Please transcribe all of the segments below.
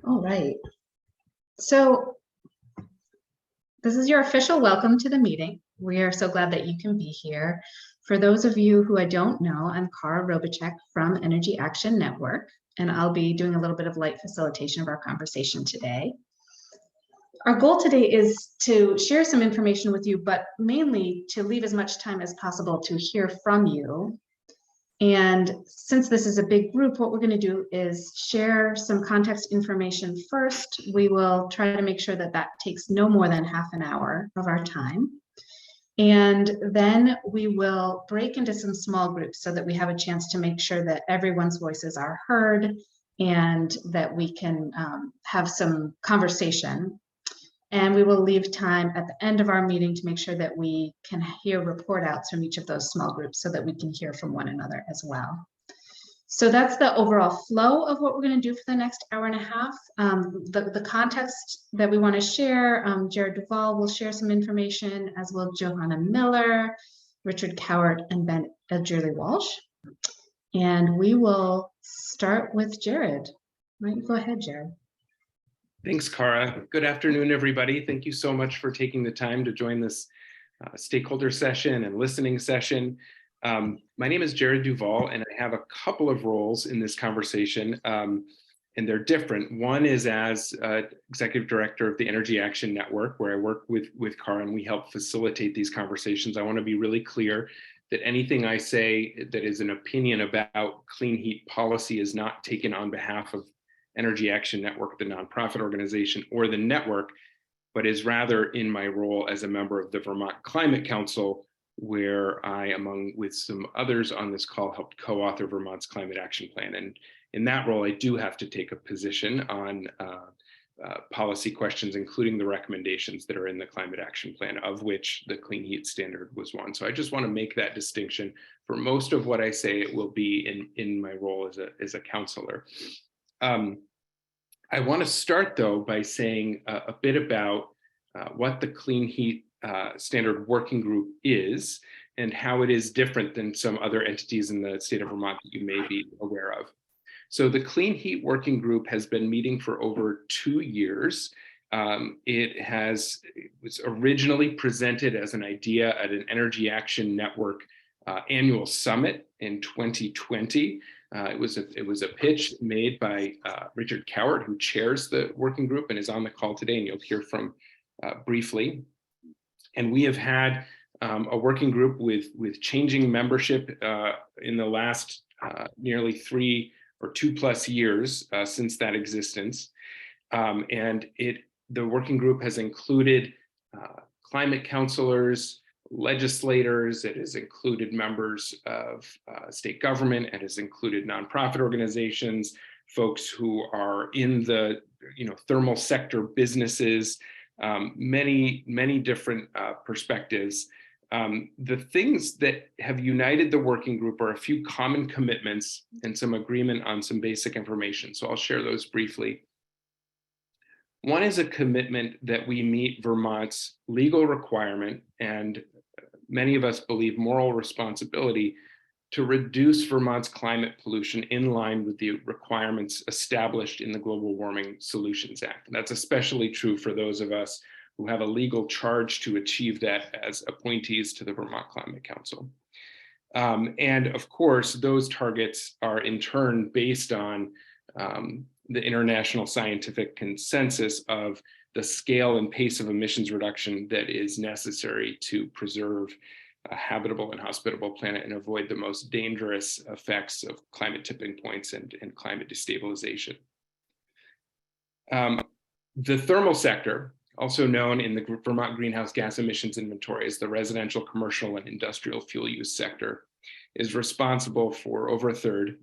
All right. So this is your official welcome to the meeting. We are so glad that you can be here. For those of you who I don't know, I'm Cara Robichek from Energy Action Network, and I'll be doing a little bit of light facilitation of our conversation today. Our goal today is to share some information with you, but mainly to leave as much time as possible to hear from you. And since this is a big group, what we're going to do is share some context information first. We will try to make sure that that takes no more than half an hour of our time. And then we will break into some small groups so that we have a chance to make sure that everyone's voices are heard and that we can have some conversation. And we will leave time at the end of our meeting to make sure that we can hear report outs from each of those small groups so that we can hear from one another as well. So that's the overall flow of what we're going to do for the next hour and a half. The context that we want to share, Jared Duvall will share some information, as will Johanna Miller, Richard Cowart, and Ben Edgerly Walsh. And we will start with Jared. Why don't you go ahead, Jared? Thanks, Cara. Good afternoon, everybody. Thank you so much for taking the time to join this stakeholder session and listening session. My name is Jared Duvall, and I have a couple of roles in this conversation, and they're different. One is as Executive Director of the Energy Action Network, where I work with Cara and we help facilitate these conversations. I want to be really clear that anything I say that is an opinion about clean heat policy is not taken on behalf of Energy Action Network, the nonprofit organization, or the network, but is rather in my role as a member of the Vermont Climate Council, where I, along with some others on this call, helped co-author Vermont's Climate Action Plan. And in that role, I do have to take a position on policy questions, including the recommendations that are in the Climate Action Plan, of which the Clean Heat Standard was one. So I just want to make that distinction. For most of what I say, it will be in my role as a counselor. I want to start, though, by saying a bit about what the Clean Heat Standard Working Group is and how it is different than some other entities in the state of Vermont that you may be aware of. So the Clean Heat Working Group has been meeting for over 2 years. It was originally presented as an idea at an Energy Action Network annual summit in 2020. It was a pitch made by Richard Cowart, who chairs the working group and is on the call today, and you'll hear from briefly. And we have had a working group with changing membership in the last nearly 3 or 2+ years since that existence. And the working group has included climate counselors, legislators, it has included members of state government, it has included nonprofit organizations, folks who are in the thermal sector businesses, many different perspectives. The things that have united the working group are a few common commitments and some agreement on some basic information. So I'll share those briefly. One is a commitment that we meet Vermont's legal requirement, and many of us believe moral responsibility, to reduce Vermont's climate pollution in line with the requirements established in the Global Warming Solutions Act. And that's especially true for those of us who have a legal charge to achieve that as appointees to the Vermont Climate Council. And of course, those targets are in turn based on the international scientific consensus of the scale and pace of emissions reduction that is necessary to preserve a habitable and hospitable planet and avoid the most dangerous effects of climate tipping points and climate destabilization. The thermal sector, also known in the Vermont Greenhouse Gas Emissions Inventory as the residential, commercial, and industrial fuel use sector, is responsible for over a third.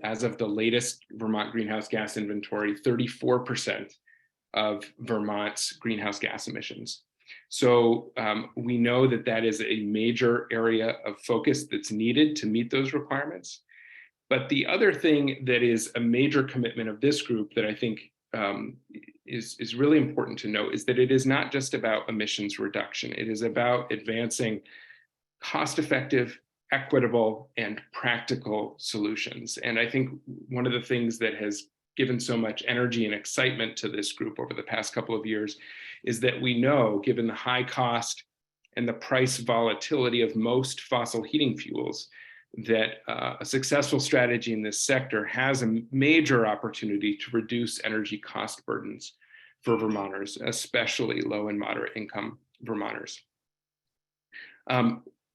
As of the latest Vermont Greenhouse Gas Inventory, 34% of Vermont's greenhouse gas emissions. So we know that that is a major area of focus that's needed to meet those requirements. But the other thing that is a major commitment of this group that I think is really important to note is that it is not just about emissions reduction. It is about advancing cost-effective, equitable, and practical solutions. And I think one of the things that has given so much energy and excitement to this group over the past couple of years is that we know, given the high cost and the price volatility of most fossil heating fuels, that a successful strategy in this sector has a major opportunity to reduce energy cost burdens for Vermonters, especially low and moderate income Vermonters.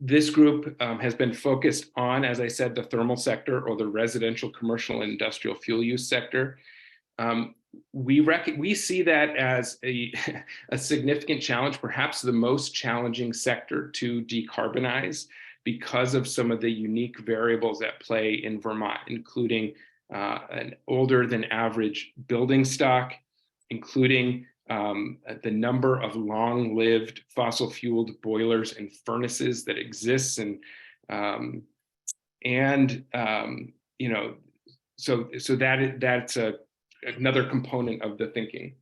This group has been focused on, as I said, the thermal sector, or the residential, commercial, and industrial fuel use sector. We see that as a significant challenge, perhaps the most challenging sector to decarbonize, because of some of the unique variables at play in Vermont, including an older than average building stock, including the number of long-lived fossil-fueled boilers and furnaces that exists, and you know, so that's another component of the thinking.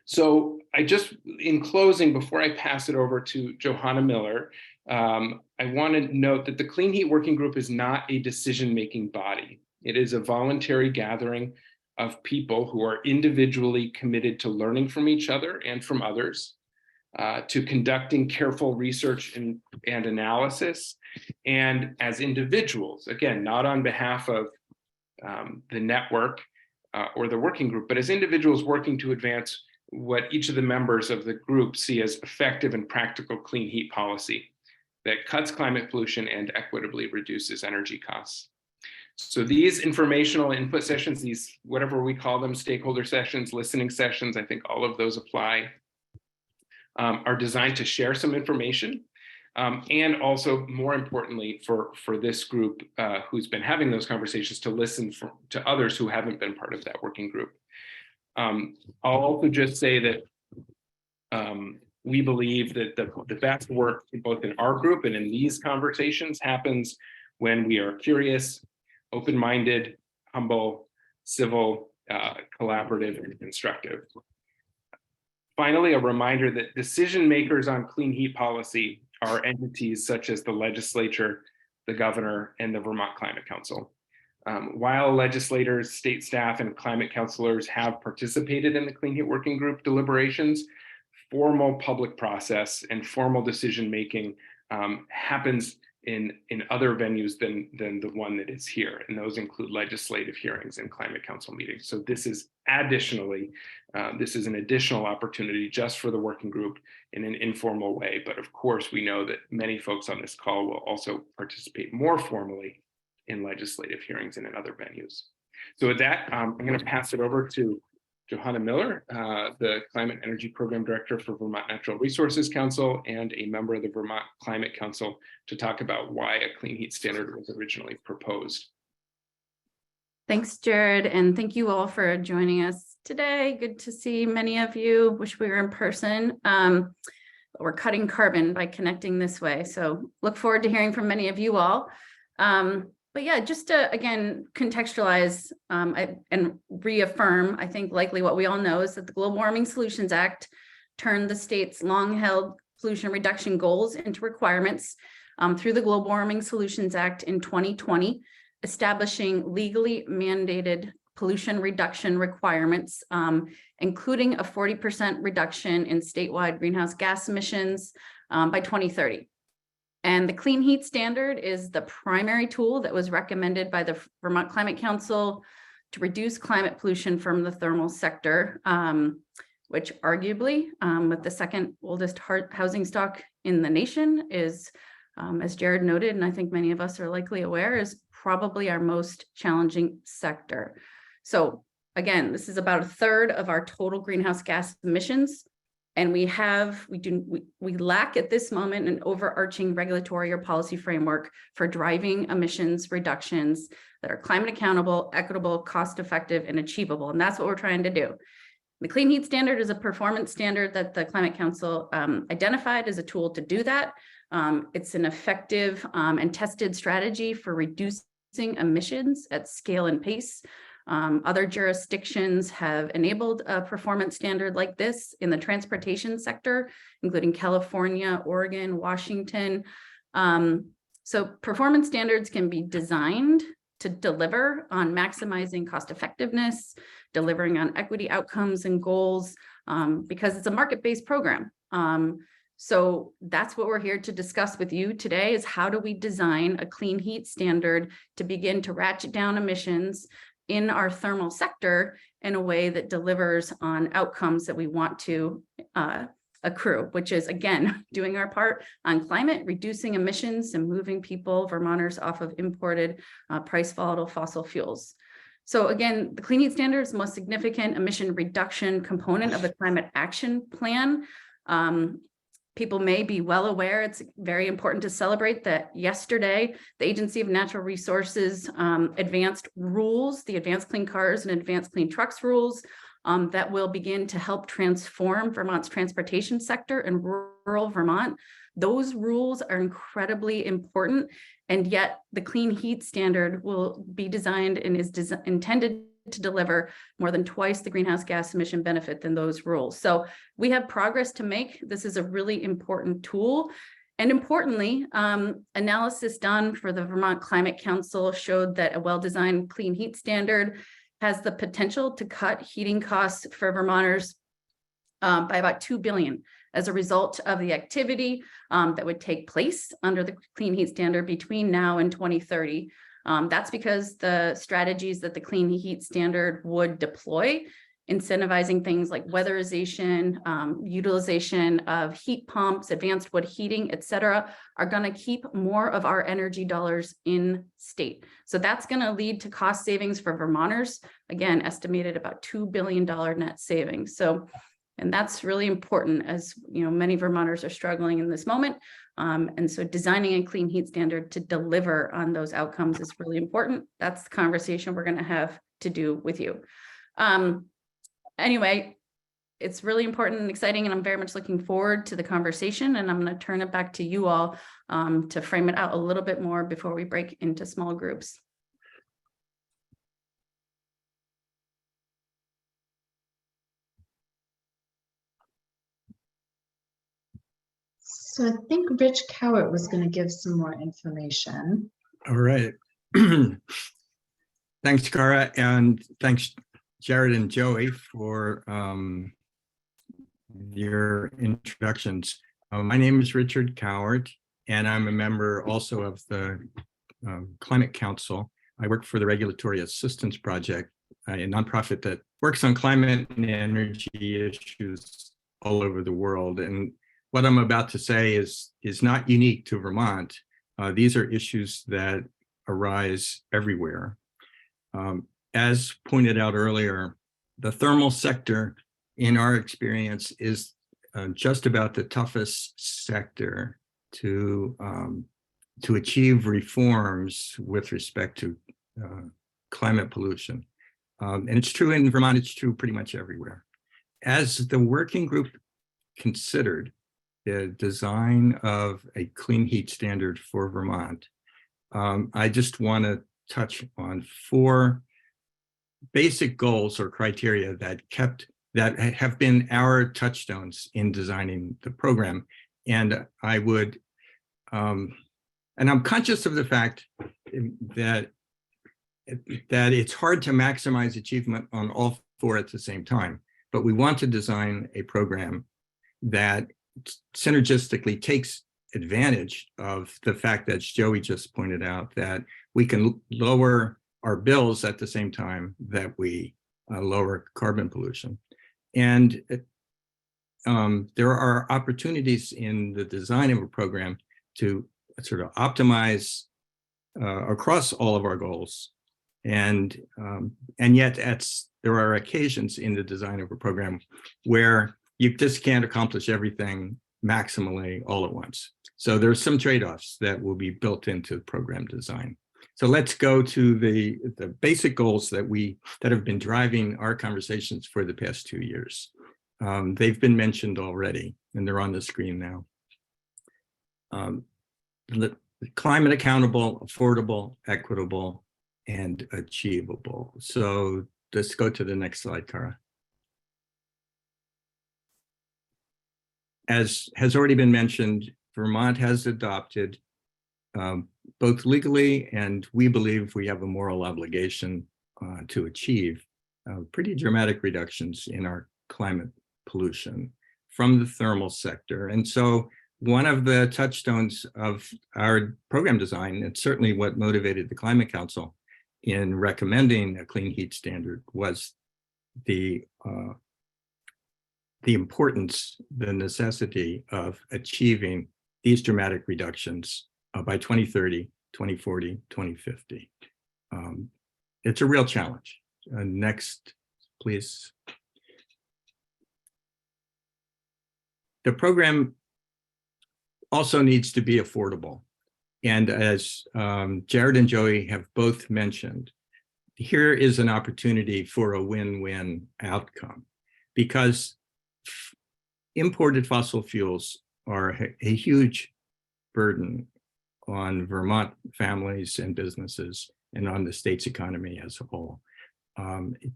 So I just, in closing, before I pass it over to Johanna Miller, I want to note that the Clean Heat Working Group is not a decision-making body. It is a voluntary gathering of people who are individually committed to learning from each other and from others, to conducting careful research and analysis, and as individuals, again, not on behalf of the network or the working group, but as individuals working to advance what each of the members of the group see as effective and practical clean heat policy that cuts climate pollution and equitably reduces energy costs. So these informational input sessions, these, whatever we call them, stakeholder sessions, listening sessions, I think all of those apply, are designed to share some information, and also, more importantly, for this group who's been having those conversations, to listen to others who haven't been part of that working group. I'll also just say that we believe that the best work, both in our group and in these conversations, happens when we are curious, open-minded, humble, civil, collaborative, and constructive. Finally, a reminder that decision makers on clean heat policy are entities such as the legislature, the governor, and the Vermont Climate Council. While legislators, state staff, and climate counselors have participated in the Clean Heat Working Group deliberations, formal public process and formal decision-making happens in other venues than the one that is here. And those include legislative hearings and climate council meetings. So this is additionally, this is an additional opportunity just for the working group in an informal way. But of course, we know that many folks on this call will also participate more formally in legislative hearings and in other venues. So with that, I'm going to pass it over to Johanna Miller, the Climate Energy Program Director for Vermont Natural Resources Council and a member of the Vermont Climate Council, to talk about why a clean heat standard was originally proposed. Thanks, Jared, and thank you all for joining us today. Good to see many of you. Wish we were in person. But we're cutting carbon by connecting this way. So look forward to hearing from many of you all. But yeah, just to, again, contextualize and reaffirm, I think likely what we all know is that the Global Warming Solutions Act turned the state's long-held pollution reduction goals into requirements through the Global Warming Solutions Act in 2020, establishing legally mandated pollution reduction requirements, including a 40% reduction in statewide greenhouse gas emissions by 2030. And the Clean Heat Standard is the primary tool that was recommended by the Vermont Climate Council to reduce climate pollution from the thermal sector, which arguably, with the second oldest housing stock in the nation, is, as Jared noted, and I think many of us are likely aware, is probably our most challenging sector. So again, this is about a third of our total greenhouse gas emissions. And we lack at this moment an overarching regulatory or policy framework for driving emissions reductions that are climate accountable, equitable, cost effective, and achievable. And that's what we're trying to do. The Clean Heat Standard is a performance standard that the Climate Council identified as a tool to do that. It's an effective and tested strategy for reducing emissions at scale and pace. Other jurisdictions have enabled a performance standard like this in the transportation sector, including California, Oregon, Washington. So performance standards can be designed to deliver on maximizing cost effectiveness, delivering on equity outcomes and goals, because it's a market-based program. So that's what we're here to discuss with you today, is how do we design a clean heat standard to begin to ratchet down emissions in our thermal sector in a way that delivers on outcomes that we want to accrue, which is, again, doing our part on climate, reducing emissions, and moving people, Vermonters, off of imported price volatile fossil fuels. So again, the Clean Heat Standard is the most significant emission reduction component of the Climate Action Plan. People may be well aware, it's very important to celebrate that yesterday, the Agency of Natural Resources advanced rules, the Advanced Clean Cars and Advanced Clean Trucks rules, that will begin to help transform Vermont's transportation sector in rural Vermont. Those rules are incredibly important, and yet the Clean Heat Standard will be designed and is intended to deliver more than twice the greenhouse gas emission benefit than those rules. So we have progress to make. This is a really important tool. And importantly, analysis done for the Vermont Climate Council showed that a well-designed clean heat standard has the potential to cut heating costs for Vermonters by about $2 billion as a result of the activity that would take place under the Clean Heat Standard between now and 2030. That's because the strategies that the Clean Heat Standard would deploy, incentivizing things like weatherization, utilization of heat pumps, advanced wood heating, et cetera, are going to keep more of our energy dollars in state. So that's going to lead to cost savings for Vermonters, again, estimated about $2 billion net savings. So, and that's really important, as you know, many Vermonters are struggling in this moment. And so designing a clean heat standard to deliver on those outcomes is really important. That's the conversation we're going to have to do with you. Anyway, it's really important and exciting, and I'm very much looking forward to the conversation, and I'm going to turn it back to you all to frame it out a little bit more before we break into small groups. So I think Rich Cowart was going to give some more information. All right. Thanks, Cara, and thanks, Jared and Joey, for your introductions. My name is Richard Cowart, and I'm a member also of the Climate Council. I work for the Regulatory Assistance Project, a nonprofit that works on climate and energy issues all over the world. And what I'm about to say is not unique to Vermont. These are issues that arise everywhere. As pointed out earlier, the thermal sector, in our experience, is just about the toughest sector to achieve reforms with respect to climate pollution. And it's true in Vermont, it's true pretty much everywhere. As the working group considered the design of a clean heat standard for Vermont, I just want to touch on 4 basic goals or criteria that have been our touchstones in designing the program. And I would, and I'm conscious of the fact that it's hard to maximize achievement on all 4 at the same time, but we want to design a program that synergistically takes advantage of the fact that Joey just pointed out, that we can lower our bills at the same time that we lower carbon pollution. And there are opportunities in the design of a program to sort of optimize across all of our goals. And yet there are occasions in the design of a program where you just can't accomplish everything maximally all at once. So there's some trade-offs that will be built into program design. So let's go to the basic goals that have been driving our conversations for the past 2 years. They've been mentioned already, and they're on the screen now. Climate accountable, affordable, equitable, and achievable. So let's go to the next slide, Cara. As has already been mentioned, Vermont has adopted both legally and we believe we have a moral obligation to achieve pretty dramatic reductions in our climate pollution from the thermal sector. And so one of the touchstones of our program design, and certainly what motivated the Climate Council in recommending a clean heat standard, was the importance, the necessity of achieving these dramatic reductions by 2030, 2040, 2050. It's a real challenge. Next, please. The program also needs to be affordable. And as Jared and Joey have both mentioned, here is an opportunity for a win-win outcome, because imported fossil fuels are a huge burden on Vermont families and businesses and on the state's economy as a whole.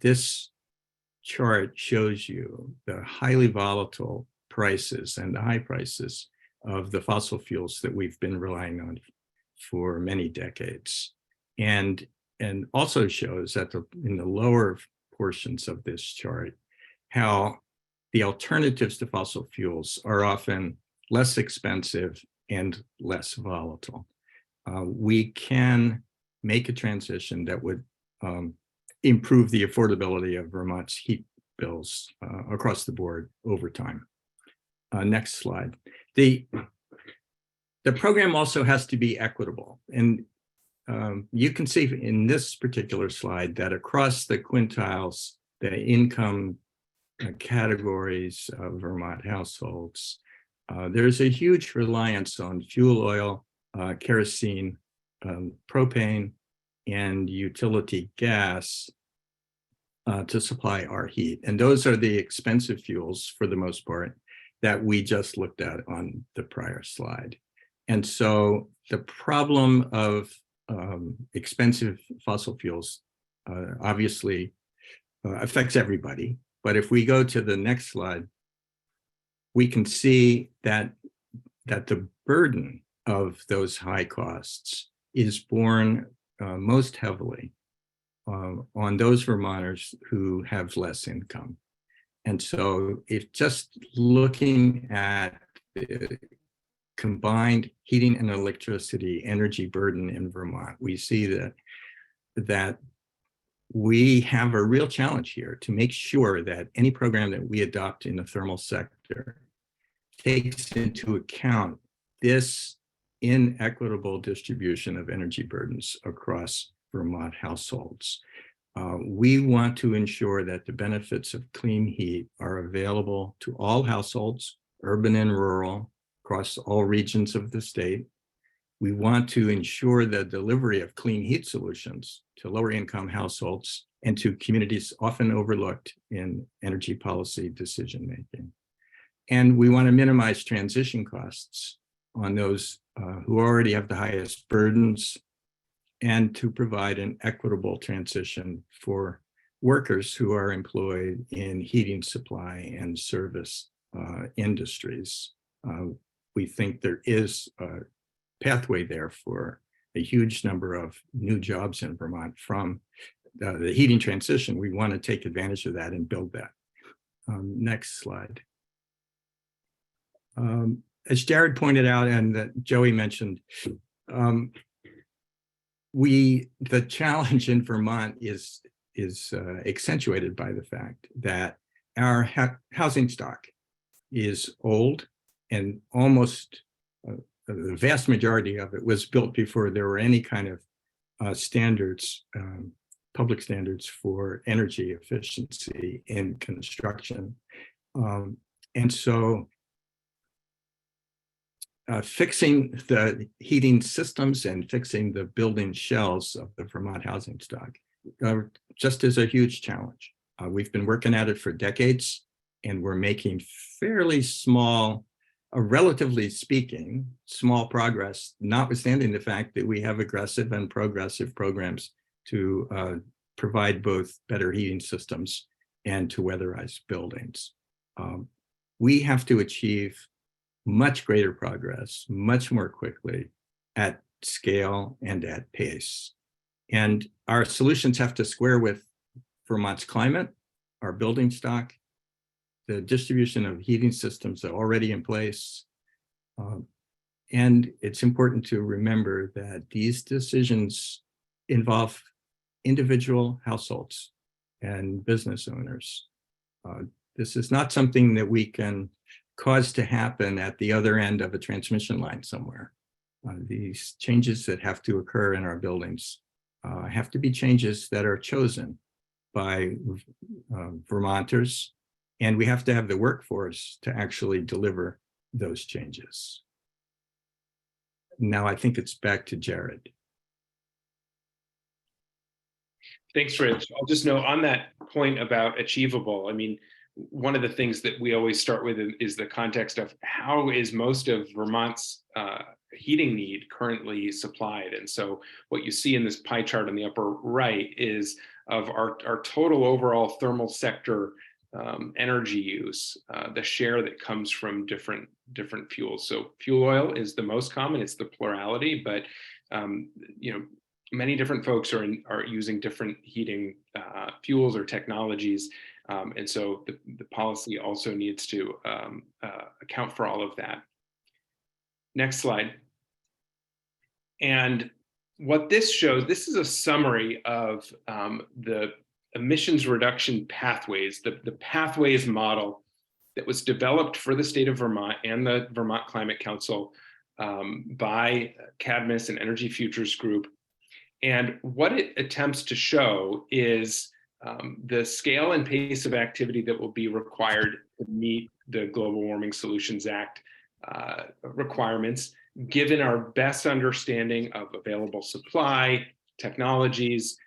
This chart shows you the highly volatile prices and the high prices of the fossil fuels that we've been relying on for many decades. And also shows that in the lower portions of this chart, how the alternatives to fossil fuels are often less expensive and less volatile. We can make a transition that would improve the affordability of Vermont's heat bills across the board over time. Next slide. The program also has to be equitable. And you can see in this particular slide that across the quintiles, the income categories of Vermont households, there's a huge reliance on fuel oil, kerosene, propane, and utility gas to supply our heat. And those are the expensive fuels, for the most part, that we just looked at on the prior slide. And so the problem of expensive fossil fuels obviously affects everybody. But if we go to the next slide, we can see that the burden of those high costs is borne most heavily on those Vermonters who have less income. And so if just looking at the combined heating and electricity energy burden in Vermont, we see that we have a real challenge here to make sure that any program that we adopt in the thermal sector takes into account this inequitable distribution of energy burdens across Vermont households. We want to ensure that the benefits of clean heat are available to all households, urban and rural, across all regions of the state. We want to ensure the delivery of clean heat solutions to lower income households and to communities often overlooked in energy policy decision-making. And we want to minimize transition costs on those who already have the highest burdens, and to provide an equitable transition for workers who are employed in heating supply and service industries. We think there is a pathway there for a huge number of new jobs in Vermont from the heating transition. We want to take advantage of that and build that. Next slide. As Jared pointed out and that Joey mentioned, the challenge in Vermont is accentuated by the fact that our housing stock is old, and almost the vast majority of it was built before there were any kind of standards, public standards for energy efficiency in construction. And so fixing the heating systems and fixing the building shells of the Vermont housing stock just is a huge challenge. We've been working at it for decades, and we're making fairly small, relatively speaking, small progress, notwithstanding the fact that we have aggressive and progressive programs to provide both better heating systems and to weatherize buildings. We have to achieve much greater progress, much more quickly at scale and at pace. And our solutions have to square with Vermont's climate, our building stock, the distribution of heating systems that are already in place. And it's important to remember that these decisions involve individual households and business owners. This is not something that we can cause to happen at the other end of a transmission line somewhere. These changes that have to occur in our buildings have to be changes that are chosen by Vermonters, and we have to have the workforce to actually deliver those changes. Now I think it's back to Jared. Thanks, Rich. I'll just note on that point about achievable. I mean, one of the things that we always start with is the context of how is most of Vermont's heating need currently supplied. And so what you see in this pie chart on the upper right is of our total overall thermal sector energy use, the share that comes from different fuels. So fuel oil is the most common, it's the plurality, but many different folks are using different heating fuels or technologies. And so the policy also needs to account for all of that. Next slide. And what this shows, this is a summary of the emissions reduction pathways, the pathways model that was developed for the state of Vermont and the Vermont Climate Council by Cadmus and Energy Futures Group. And what it attempts to show is the scale and pace of activity that will be required to meet the Global Warming Solutions Act requirements, given our best understanding of available supply, technologies,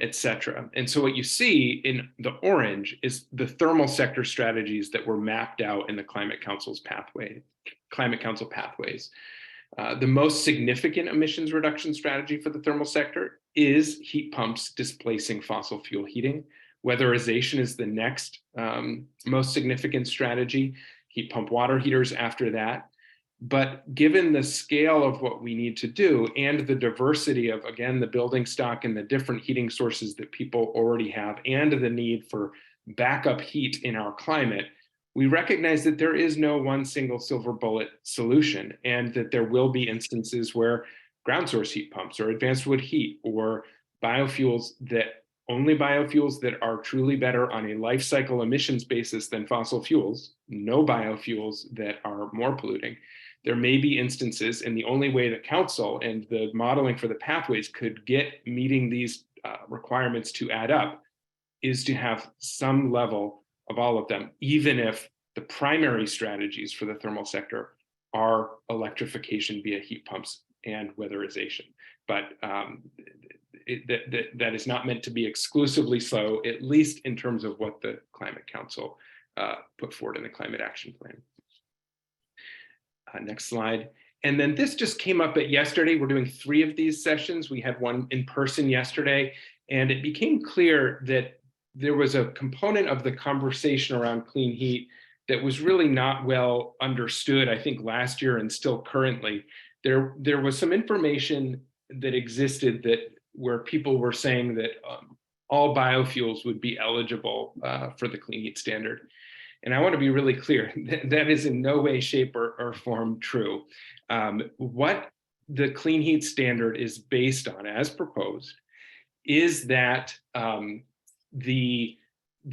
et cetera. And so what you see in the orange is the thermal sector strategies that were mapped out in the Climate Council pathways. The most significant emissions reduction strategy for the thermal sector is heat pumps displacing fossil fuel heating. Weatherization is the next most significant strategy, heat pump water heaters after that. But given the scale of what we need to do and the diversity of, again, the building stock and the different heating sources that people already have and the need for backup heat in our climate, we recognize that there is no one single silver bullet solution, and that there will be instances where ground source heat pumps or advanced wood heat or biofuels that are truly better on a life cycle emissions basis than fossil fuels, no biofuels that are more polluting. There may be instances, and the only way the council and the modeling for the pathways could get meeting these requirements to add up is to have some level of all of them, even if the primary strategies for the thermal sector are electrification via heat pumps and weatherization. But that is not meant to be exclusively so, at least in terms of what the Climate Council put forward in the Climate Action Plan. Next slide. And then this just came up at yesterday. We're doing 3 of these sessions. We had one in person yesterday, and it became clear that there was a component of the conversation around clean heat that was really not well understood, I think, last year and still currently. There was some information that existed where people were saying that all biofuels would be eligible for the clean heat standard. And I want to be really clear, that is in no way, shape, or form true. What the clean heat standard is based on, as proposed, is that the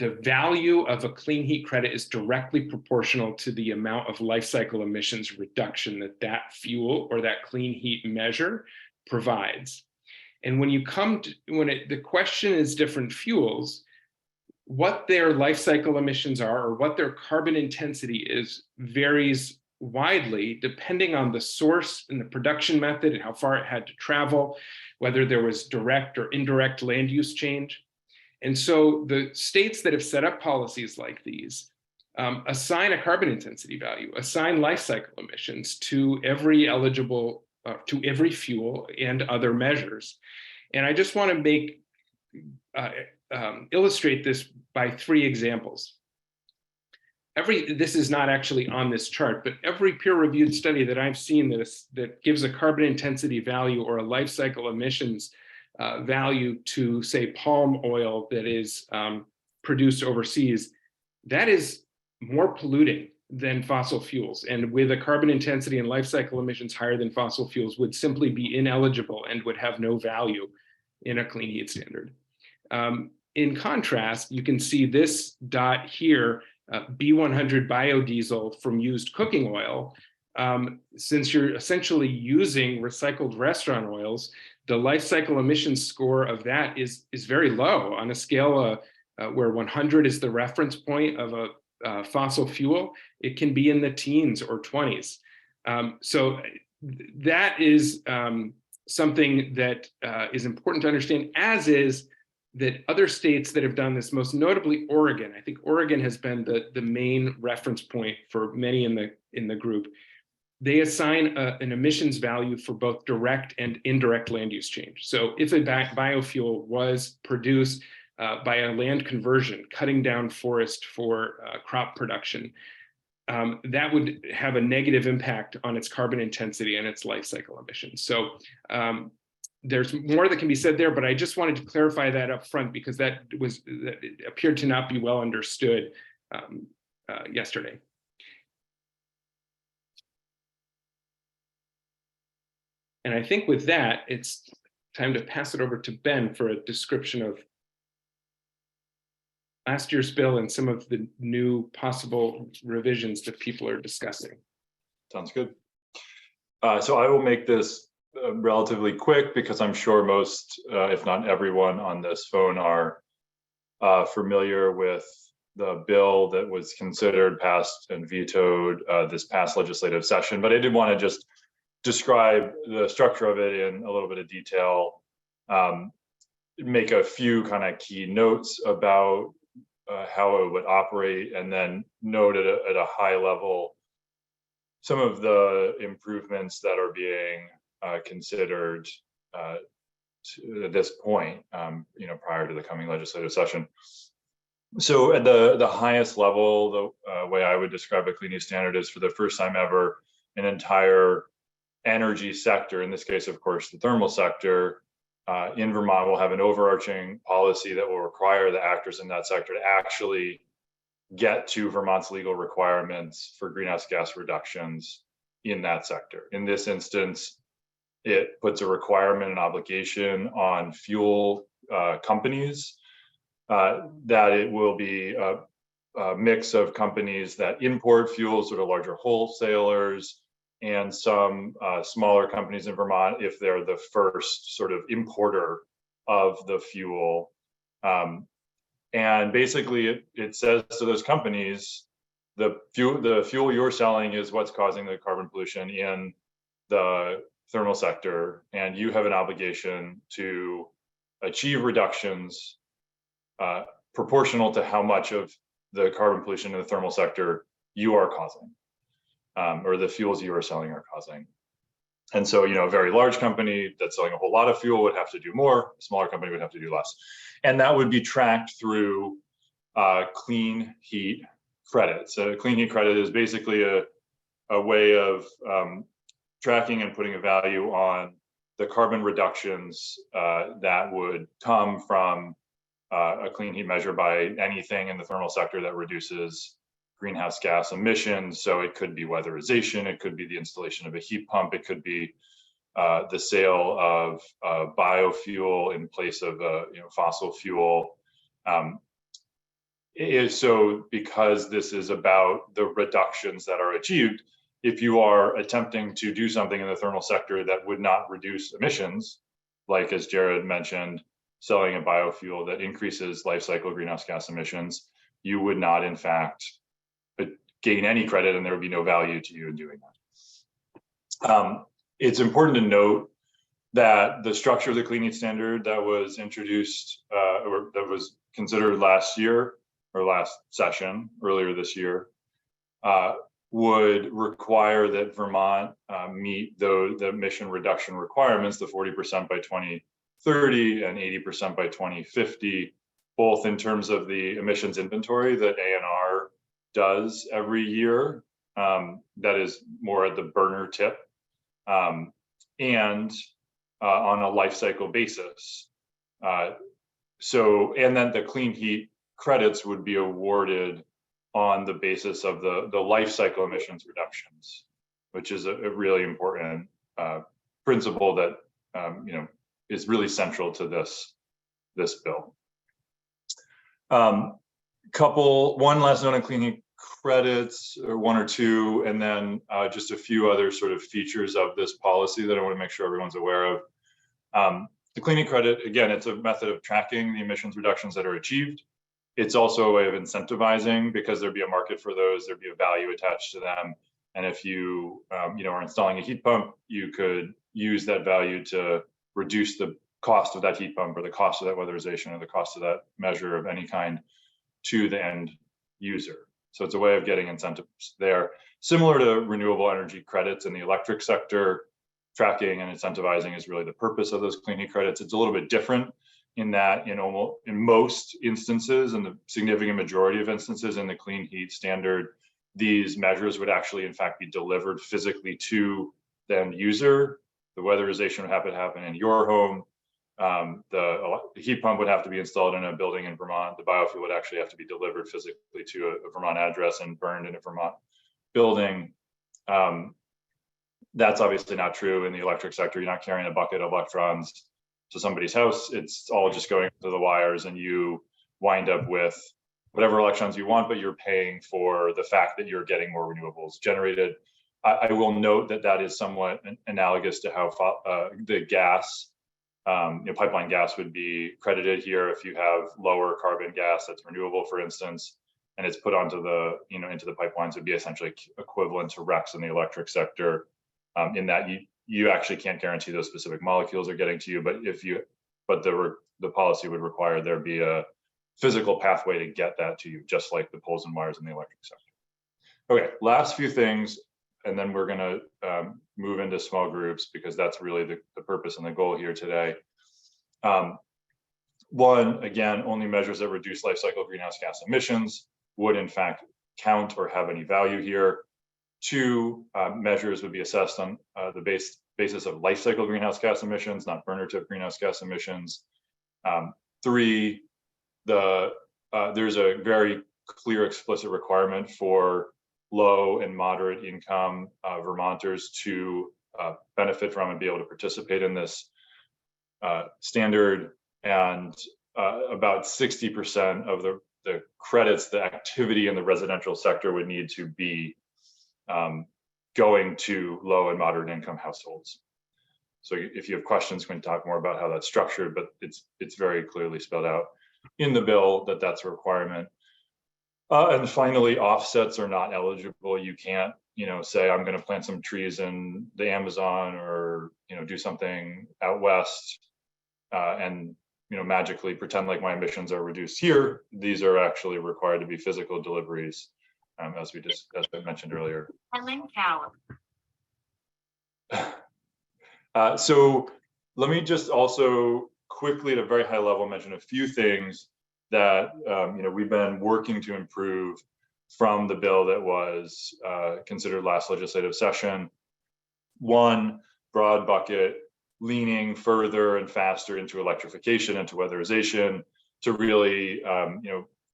value of a clean heat credit is directly proportional to the amount of life cycle emissions reduction that fuel or that clean heat measure provides. And when you come to, the question is different fuels, what their life cycle emissions are or what their carbon intensity is varies widely depending on the source and the production method and how far it had to travel, whether there was direct or indirect land use change. And so the states that have set up policies like these assign a carbon intensity value, assign life cycle emissions to every eligible, to every fuel and other measures. And I just want to illustrate this by 3 examples. this is not actually on this chart, but every peer-reviewed study that I've seen that gives a carbon intensity value or a life cycle emissions value to, say, palm oil that is produced overseas, that is more polluting than fossil fuels, and with a carbon intensity and life cycle emissions higher than fossil fuels would simply be ineligible and would have no value in a clean heat standard. In contrast, you can see this dot here, B100 biodiesel from used cooking oil. Since you're essentially using recycled restaurant oils, the life cycle emissions score of that is very low on a scale where 100 is the reference point of a fossil fuel. It can be in the teens or 20s. So that is something that is important to understand, as is that other states that have done this, most notably Oregon. I think Oregon has been the main reference point for many in the group. They assign an emissions value for both direct and indirect land use change. So if a biofuel was produced by a land conversion, cutting down forest for crop production, that would have a negative impact on its carbon intensity and its life cycle emissions. So there's more that can be said there, but I just wanted to clarify that up front because that appeared to not be well understood yesterday. And I think with that, it's time to pass it over to Ben for a description of last year's bill and some of the new possible revisions that people are discussing. Sounds good. So I will make this relatively quick because I'm sure most, if not everyone on this phone are familiar with the bill that was considered, passed, and vetoed this past legislative session. But I did want to just describe the structure of it in a little bit of detail, make a few kind of key notes about how it would operate, and then note at a high level some of the improvements that are being considered at this point, prior to the coming legislative session. So at the highest level, the way I would describe a clean heat standard is, for the first time ever, an entire energy sector, in this case, of course, the thermal sector, in Vermont will have an overarching policy that will require the actors in that sector to actually get to Vermont's legal requirements for greenhouse gas reductions in that sector. In this instance, it puts a requirement and obligation on fuel companies that it will be a mix of companies that import fuels, sort of larger wholesalers, and some smaller companies in Vermont if they're the first sort of importer of the fuel. And basically it says to those companies, the fuel you're selling is what's causing the carbon pollution in the thermal sector, and you have an obligation to achieve reductions proportional to how much of the carbon pollution in the thermal sector you are causing. Or the fuels you are selling are causing. And so, a very large company that's selling a whole lot of fuel would have to do more, a smaller company would have to do less. And that would be tracked through clean heat credits. So a clean heat credit is basically a way of tracking and putting a value on the carbon reductions that would come from a clean heat measure by anything in the thermal sector that reduces greenhouse gas emissions. So it could be weatherization, it could be the installation of a heat pump, it could be the sale of biofuel in place of fossil fuel. So because this is about the reductions that are achieved, if you are attempting to do something in the thermal sector that would not reduce emissions, like as Jared mentioned, selling a biofuel that increases life cycle greenhouse gas emissions, you would not in fact gain any credit, and there would be no value to you in doing that. It's important to note that the structure of the clean heat standard that was introduced or that was considered last year or last session earlier this year would require that Vermont meet the emission reduction requirements, the 40% by 2030 and 80% by 2050, both in terms of the emissions inventory that ANR does every year. That is more at the burner tip, and on a life cycle basis. And then the clean heat credits would be awarded on the basis of the life cycle emissions reductions, which is a really important principle that is really central to this bill. One last note on clean heat credits, or one or two, and then just a few other sort of features of this policy that I want to make sure everyone's aware of. The clean heat credit, again, it's a method of tracking the emissions reductions that are achieved. It's also a way of incentivizing, because there'd be a market for those, there'd be a value attached to them. And if you are installing a heat pump, you could use that value to reduce the cost of that heat pump, or the cost of that weatherization, or the cost of that measure of any kind to the end user. So it's a way of getting incentives there. Similar to renewable energy credits in the electric sector, tracking and incentivizing is really the purpose of those clean heat credits. It's a little bit different in that in most instances, and the significant majority of instances in the clean heat standard, these measures would actually in fact be delivered physically to the end user. The weatherization would have to happen in your home. The heat pump would have to be installed in a building in Vermont. The biofuel would actually have to be delivered physically to a Vermont address and burned in a Vermont building. That's obviously not true in the electric sector. You're not carrying a bucket of electrons to somebody's house. It's all just going to the wires, and you wind up with whatever electrons you want, but you're paying for the fact that you're getting more renewables generated. I will note that that is somewhat analogous to how the gas, pipeline gas would be credited here. If you have lower carbon gas that's renewable, for instance, and it's put onto the, into the pipelines, would be essentially equivalent to RECs in the electric sector, in that you actually can't guarantee those specific molecules are getting to you, but the policy would require there be a physical pathway to get that to you, just like the poles and wires in the electric sector. Okay, last few things, and then we're going to move into small groups, because that's really the purpose and the goal here today. One, again, only measures that reduce life cycle greenhouse gas emissions would in fact count or have any value here. Two, measures would be assessed on the basis of life cycle greenhouse gas emissions, not burner tip greenhouse gas emissions. Three, there's a very clear explicit requirement for low and moderate income Vermonters to benefit from and be able to participate in this standard. And about 60% of the credits, the activity in the residential sector would need to be going to low and moderate income households. So if you have questions, we can talk more about how that's structured, but it's very clearly spelled out in the bill that that's a requirement. And finally, offsets are not eligible. You can't, say I'm going to plant some trees in the Amazon, or do something out west, and magically pretend like my emissions are reduced here. These are actually required to be physical deliveries, as I mentioned earlier. So let me just also quickly, at a very high level, mention a few things that we've been working to improve from the bill that was considered last legislative session. One, broad bucket, leaning further and faster into electrification, into weatherization, to really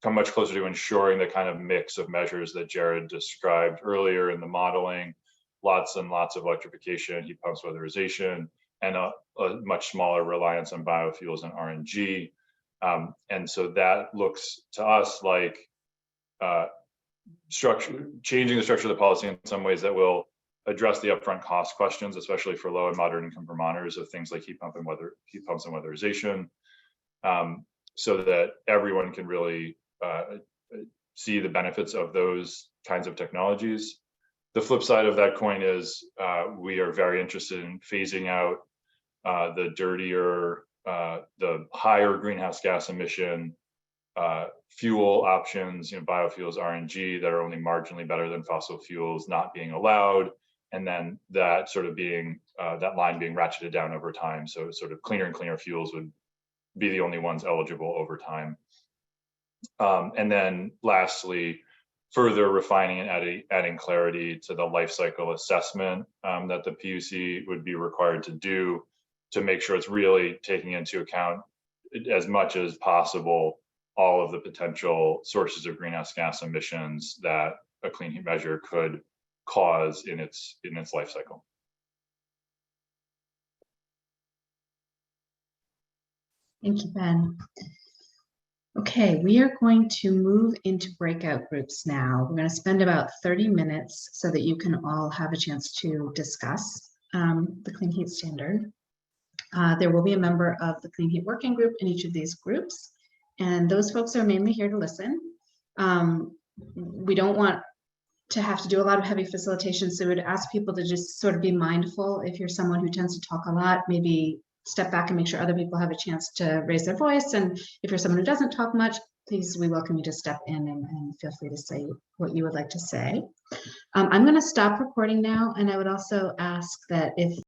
come much closer to ensuring the kind of mix of measures that Jared described earlier in the modeling. Lots and lots of electrification, heat pumps, weatherization, and a much smaller reliance on biofuels and RNG. And so that looks to us like changing the structure of the policy in some ways that will address the upfront cost questions, especially for low and moderate income Vermonters, of things like heat pumps and weatherization, so that everyone can really see the benefits of those kinds of technologies. The flip side of that coin is we are very interested in phasing out the dirtier, the higher greenhouse gas emission fuel options, biofuels, RNG, that are only marginally better than fossil fuels, not being allowed, and then that sort of being that line being ratcheted down over time. So sort of cleaner and cleaner fuels would be the only ones eligible over time. And then lastly, further refining and adding clarity to the life cycle assessment that the PUC would be required to do to make sure it's really taking into account as much as possible all of the potential sources of greenhouse gas emissions that a clean heat measure could cause in its life cycle. Thank you, Ben. Okay, we are going to move into breakout groups now. We're going to spend about 30 minutes so that you can all have a chance to discuss the Clean Heat Standard. There will be a member of the Clean Heat Working Group in each of these groups, and those folks are mainly here to listen. We don't want to have to do a lot of heavy facilitation, so we'd ask people to just sort of be mindful. If you're someone who tends to talk a lot, maybe step back and make sure other people have a chance to raise their voice. And if you're someone who doesn't talk much, please, we welcome you to step in and feel free to say what you would like to say. I'm going to stop recording now, and I would also ask that if